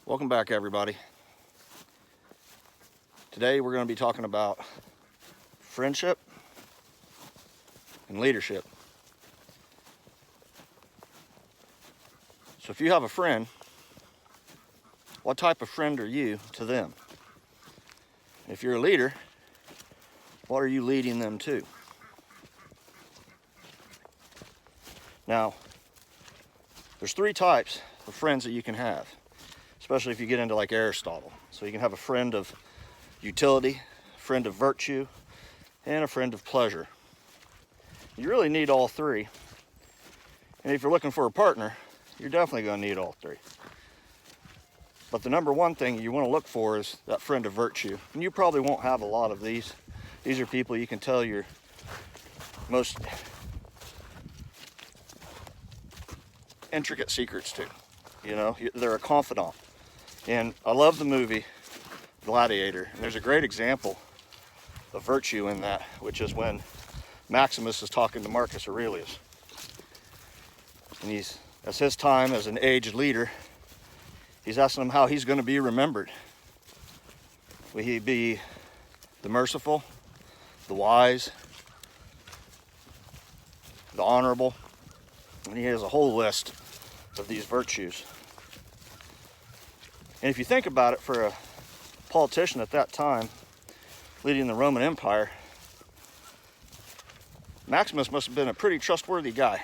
Welcome back, everybody. Today we're going to be talking about friendship and leadership. So if you have a friend, what type of friend are you to them? If you're a leader, what are you leading them to? Now, there's three types of friends that you can have, especially if you get into like Aristotle. So you can have a friend of utility, a friend of virtue, and a friend of pleasure. You really need all three. And if you're looking for a partner, you're definitely going to need all three. But the number one thing you want to look for is that friend of virtue. And you probably won't have a lot of these. These are people you can tell your most intricate secrets to. You know, they're a confidant. And I love the movie Gladiator. And there's a great example of virtue in that, which is when Maximus is talking to Marcus Aurelius. And that's his time as an aged leader. He's asking him how he's going to be remembered. Will he be the merciful, the wise, the honorable? And he has a whole list of these virtues. And if you think about it, for a politician at that time leading the Roman Empire, Maximus must have been a pretty trustworthy guy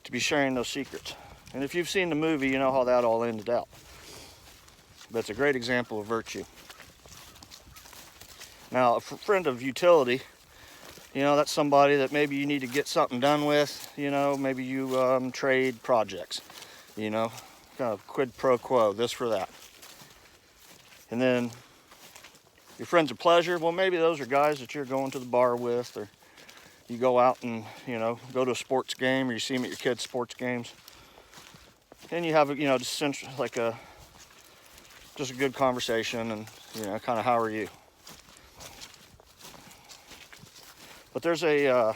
to be sharing those secrets. And if you've seen the movie, you know how that all ended out. But it's a great example of virtue. Now, a friend of utility, you know, that's somebody that maybe you need to get something done with. You know, maybe you trade projects, you know, kind of quid pro quo, this for that. And then your friends of pleasure, well, maybe those are guys that you're going to the bar with, or you go out and, you know, go to a sports game, or you see them at your kids' sports games. And you have, you know, just a good conversation, and, you know, kind of how are you? But there's a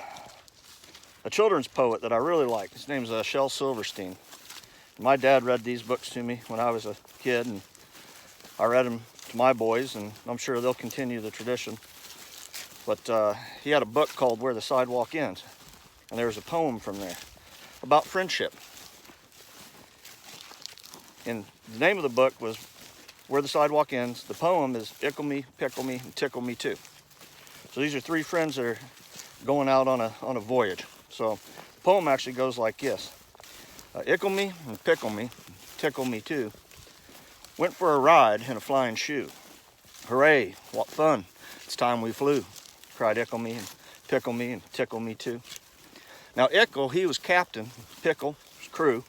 children's poet that I really like. His name's Shel Silverstein. My dad read these books to me when I was a kid, and I read them to my boys, and I'm sure they'll continue the tradition. But he had a book called Where the Sidewalk Ends, and there was a poem from there about friendship. And the name of the book was Where the Sidewalk Ends. The poem is Ickle Me, Pickle Me, and Tickle Me Too. So these are three friends that are going out on a voyage. So the poem actually goes like this. Ickle me and pickle me, tickle me too. Went for a ride in a flying shoe. Hooray, what fun, it's time we flew, cried Ickle me and tickle me too. Now Ickle, he was captain, Pickle was crew.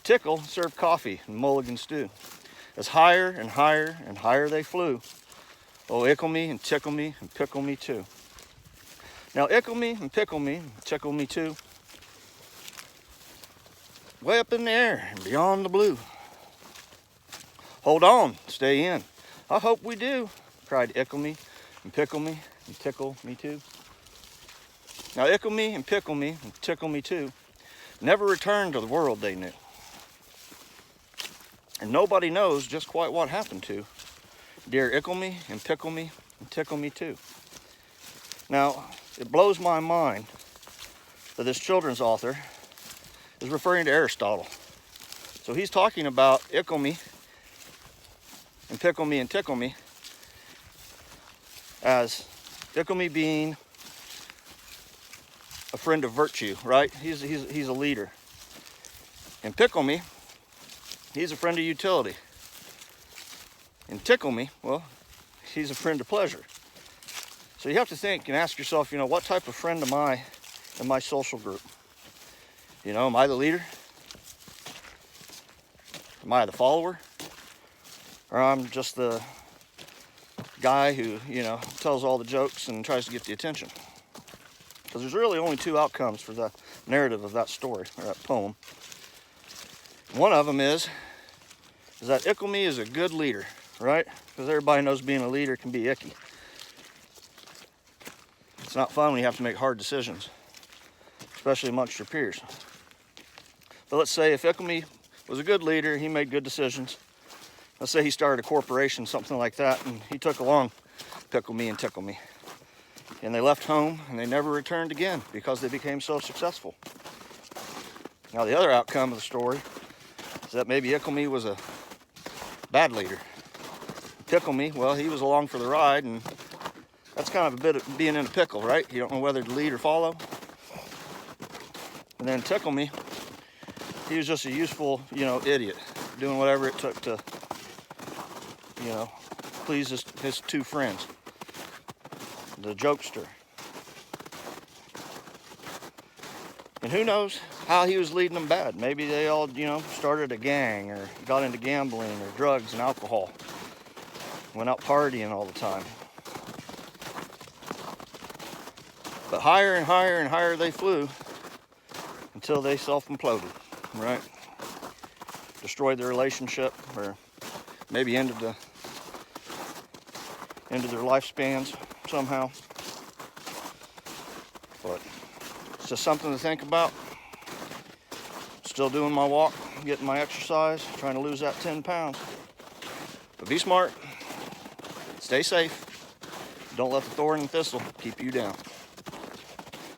Tickle served coffee and mulligan stew. As higher and higher and higher they flew, oh, ickle me and tickle me and pickle me too. Now ickle me and pickle me and tickle me too. Way up in the air and beyond the blue. Hold on, stay in. I hope we do, cried Ickle me and tickle me too. Now ickle me and pickle me and tickle me too never returned to the world they knew. And nobody knows just quite what happened to dear Ickle me and tickle me too. Now, it blows my mind that this children's author is referring to Aristotle. So he's talking about Ickle me and tickle me as Ickle me being a friend of virtue, right? He's a leader. And pickle me, he's a friend of utility. And tickle me, well, he's a friend of pleasure. So you have to think and ask yourself, you know, what type of friend am I in my social group? You know, am I the leader? Am I the follower? Or I'm just the guy who, you know, tells all the jokes and tries to get the attention? Because there's really only two outcomes for the narrative of that story, or that poem. One of them is that Ickle me is a good leader, right? Because everybody knows being a leader can be icky. It's not fun when you have to make hard decisions, especially amongst your peers. But let's say if Ickle me was a good leader, he made good decisions, let's say he started a corporation, something like that, and he took along Pickle Me and Tickle Me. And they left home and they never returned again because they became so successful. Now the other outcome of the story is that maybe Ickle Me was a bad leader. Pickle Me, well, he was along for the ride, and that's kind of a bit of being in a pickle, right? You don't know whether to lead or follow. And then Tickle Me, he was just a useful, idiot, doing whatever it took to, please his two friends, the jokester. And who knows how he was leading them bad. Maybe they all, started a gang or got into gambling or drugs and alcohol. Went out partying all the time. But higher and higher and higher they flew until they self-imploded, right? Destroyed their relationship, or maybe ended their lifespans somehow. But it's just something to think about. Still doing my walk, getting my exercise, trying to lose that 10 pounds. But be smart, stay safe, don't let the thorn and thistle keep you down.